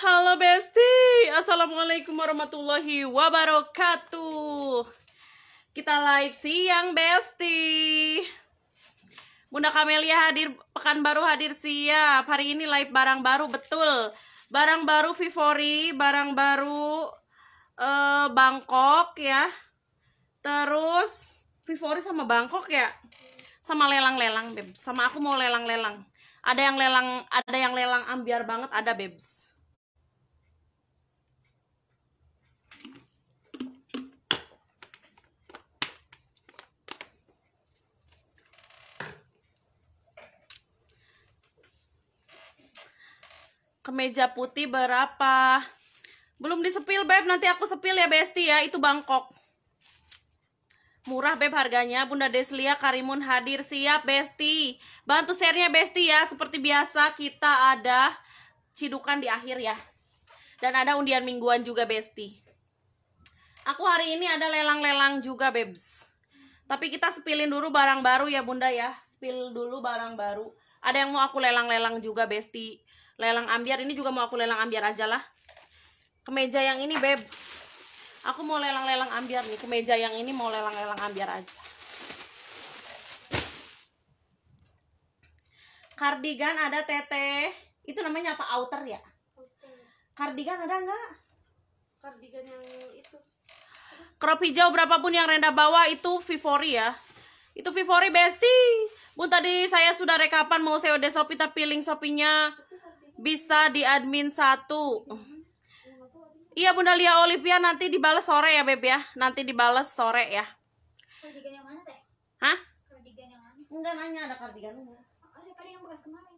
Halo Besti, Assalamualaikum warahmatullahi wabarakatuh. Kita live siang Besti. Bunda Kamelia hadir, Pekanbaru hadir siap. Hari ini live barang baru, betul. Barang baru Vivori, barang baru Bangkok ya. Terus Vivori sama Bangkok ya. Sama lelang-lelang Beb. Sama aku mau lelang-lelang. Ada yang lelang ambiar banget, ada Bebs. Kemeja putih berapa? Belum disepil Beb, nanti aku sepil ya Besti ya. Itu Bangkok. Murah Beb harganya. Bunda Deslia Karimun hadir siap Besti. Bantu share-nya Besti ya. Seperti biasa kita ada cidukan di akhir ya. Dan ada undian mingguan juga Besti. Aku hari ini ada lelang-lelang juga Bebs. Tapi kita sepilin dulu barang baru ya Bunda ya. Sepil dulu barang baru. Ada yang mau aku lelang-lelang juga Besti. Lelang ambiar ini juga mau aku lelang ambiar aja lah. Kemeja yang ini Beb. Aku mau lelang-lelang ambiar nih. Kemeja yang ini mau lelang-lelang ambiar aja. Kardigan ada Teteh. Itu namanya apa? Outer ya? Kardigan ada nggak? Kardigan yang itu. Crop hijau berapapun yang rendah bawah itu Vivori ya. Itu Vivori Besti. Bun tadi saya sudah rekapan mau COD Shopee tapi link Shopee-nya bisa di admin 1. Iya Bunda Lia Olivia nanti dibales sore ya Beb ya. Nanti dibales sore ya. Kardigan yang mana Teh? Hah? Kardigan yang mana? Enggak nanya ada kardigan enggak. Ada tadi yang bekas kemarin.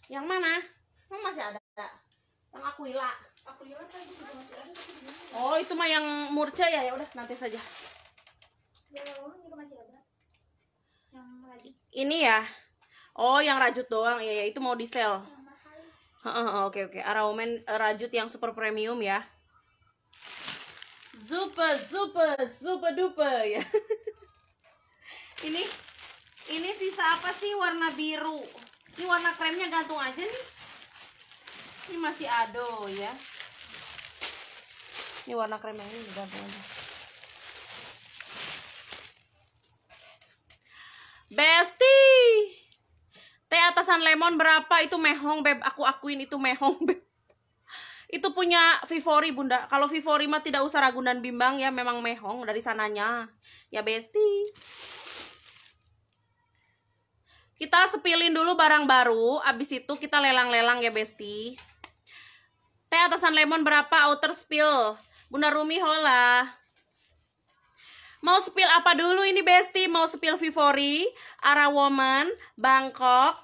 Yang mana? Emang masih ada? Yang Aquila. Aquila tadi juga masih ada tapi gimana? Oh itu mah yang murca ya. Ya udah nanti saja. Yang juga masih ada. Yang lagi. Ini ya. Oh yang rajut doang. Iya ya itu mau di sell. Yang mahal. Oke. Araumen rajut yang super premium ya. Super duper ya. Ini sisa apa sih warna biru? Ini warna kremnya gantung aja nih. Ini masih ado ya. Ini warna krem yang ini gantung aja. Besti. Teh atasan lemon berapa? Itu mehong Beb. Aku akuin itu mehong Beb. Itu punya Vivori Bunda. Kalau Vivori mah tidak usah ragu dan bimbang ya. Memang mehong dari sananya. Ya Besti. Kita sepilin dulu barang baru. Abis itu kita lelang-lelang ya Besti. Teh atasan lemon berapa? Outer spill. Bunda Rumi hola. Mau spill apa dulu ini Besti? Mau spill Vivori, Ara Woman, Bangkok.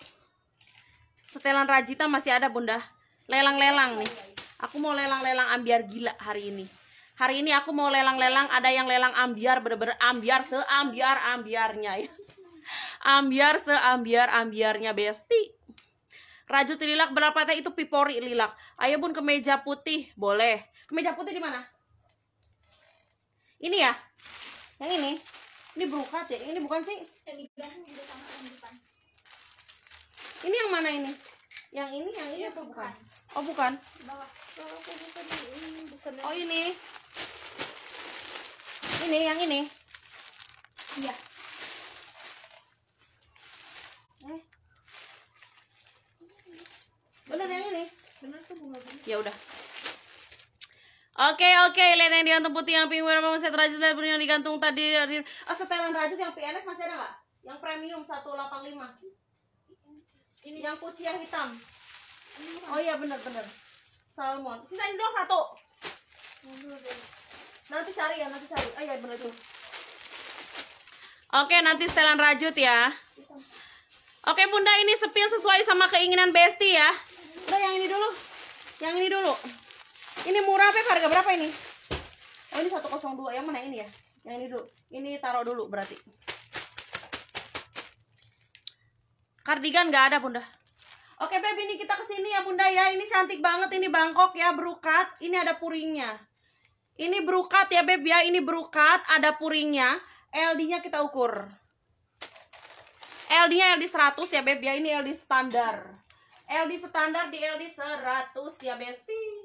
Setelan Rajita masih ada Bunda. Lelang-lelang nih. Aku mau lelang-lelang ambiar gila hari ini. Hari ini aku mau lelang-lelang, ada yang lelang ambiar, bener-bener ambiar seambiar-ambiarnya ya. Ambiar seambiar-ambiarnya Besti. Rajut lilak berapa Teh? Itu Vivori lilak. Ayo Bun kemeja putih, boleh. Kemeja putih di mana? Ini ya? Yang ini? Ini brokat ya? Ini bukan sih? Yang digantung juga sama yang depan. Ini yang mana ini? Yang ini apa bukan? Oh bukan. Bawah. Bukan. Oh ini. Ini yang ini. Iya. Bener yang ini. Benar tuh bunga bunga. Ya udah. Oke, lihat yang digantung putih yang pink warna set rajut yang digantung tadi dari setelan rajut yang PNS masih ada nggak? Yang premium 185. Ini yang puci yang hitam. Oh iya bener. Salmon. Sisain dong 1. Nanti cari. Oh iya bener tuh. Oke, nanti setelan rajut ya. Oke Bunda, ini sepil sesuai sama keinginan Besti ya. Udah yang ini dulu. Ini murah Beb, harga berapa ini? Oh ini 102, yang mana ini ya? Yang ini dulu. Ini taruh dulu berarti. Kardigan nggak ada Bunda. Oke Beb, ini kita kesini ya Bunda ya. Ini cantik banget, ini Bangkok ya, brokat. Ini ada puringnya. Ini brokat ya Beb ya, ini brokat, ada puringnya. LD-nya kita ukur. LD-nya LD 100 ya Beb ya, ini LD standar. LD standar di LD 100 ya Besti.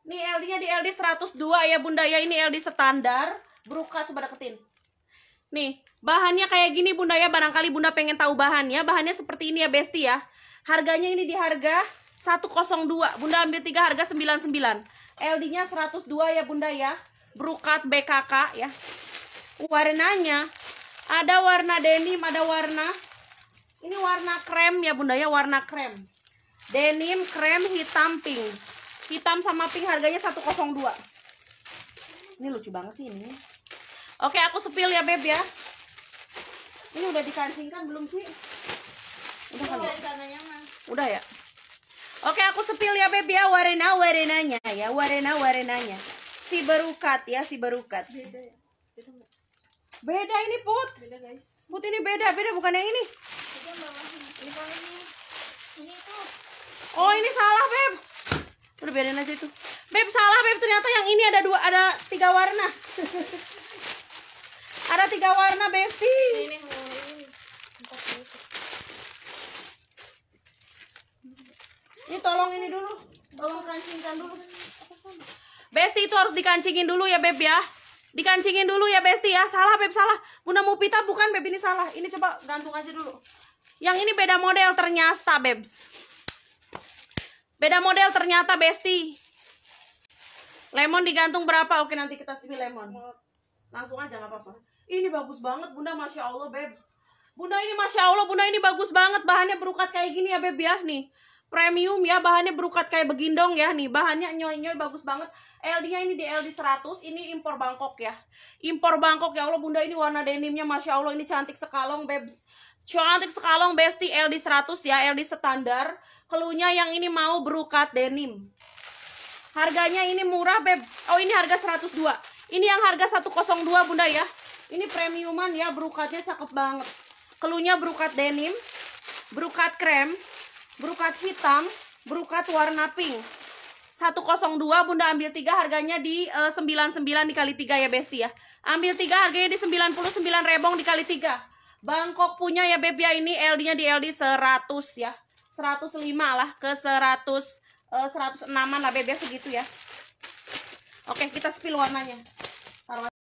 Nih LD-nya di LD 102 ya Bunda ya. Ini LD standar. Brokat, coba deketin. Nih, bahannya kayak gini Bunda ya. Barangkali Bunda pengen tahu bahannya. Bahannya seperti ini ya Besti ya. Harganya ini di harga 102. Bunda ambil 3 harga 99. LD-nya 102 ya Bunda ya. Brokat BKK ya. Warnanya ada warna denim, ada warna ini warna krem ya Bunda ya, warna krem. Denim, krem, hitam, pink. Hitam sama pink harganya 102. Ini lucu banget sih ini. Oke, aku sepil ya Beb ya. Ini udah dikancingkan belum sih? Udah kali ya? Udah ya? Oke, aku sepil ya Beb ya, warna-warnanya ya, warna-warnanya. Si berukat ya, si berukat. Beda ya? Beda ini Put. Beda guys. Put ini beda bukan yang ini. Beda bawahnya. Ini bawahnya. Ini tuh. Oh, ini salah Beb. Udah biarin aja itu. Beb salah Beb, ternyata yang ini ada 3 warna. Ada 3 warna Besti. Ini ini. Ini tolong ini dulu. Tolong kancingkan dulu. Besti itu harus dikancingin dulu ya Beb ya. Dikancingin dulu ya Besti ya. Salah Beb, salah. Bunda mau pita bukan Beb, ini salah. Ini coba gantung aja dulu. Yang ini beda model ternyata Bebs. Beda model ternyata Besti. Lemon digantung berapa? Oke, nanti kita spill lemon. Langsung aja nggak apa-apa. Ini bagus banget Bunda, Masya Allah Bebs. Bunda ini Masya Allah, Bunda ini bagus banget. Bahannya berukat kayak gini ya Beb ya. Nih, premium ya, bahannya berukat kayak begindong ya. Nih, bahannya nyoy-nyoy bagus banget. LD-nya ini di LD 100. Ini impor Bangkok ya. Impor Bangkok ya Allah Bunda, ini warna denimnya Masya Allah. Ini cantik sekalong Bebs. Cantik sekalong Besti, LD 100 ya, LD standar. Keluhnya yang ini mau berukat denim. Harganya ini murah Beb. Oh, ini harga 102. Ini yang harga 102 Bunda ya. Ini premiuman ya, berukatnya cakep banget. Keluhnya berukat denim, berukat krem, berukat hitam, berukat warna pink. 102 Bunda ambil 3 harganya di 99 dikali 3 ya Besti ya. Ambil 3 harganya di 99 rebong dikali 3. Bangkok punya ya Beb ya, ini LD-nya di LD 100 ya. 105 lah ke 106-an lah Beb ya, segitu ya. Oke, kita spill warnanya.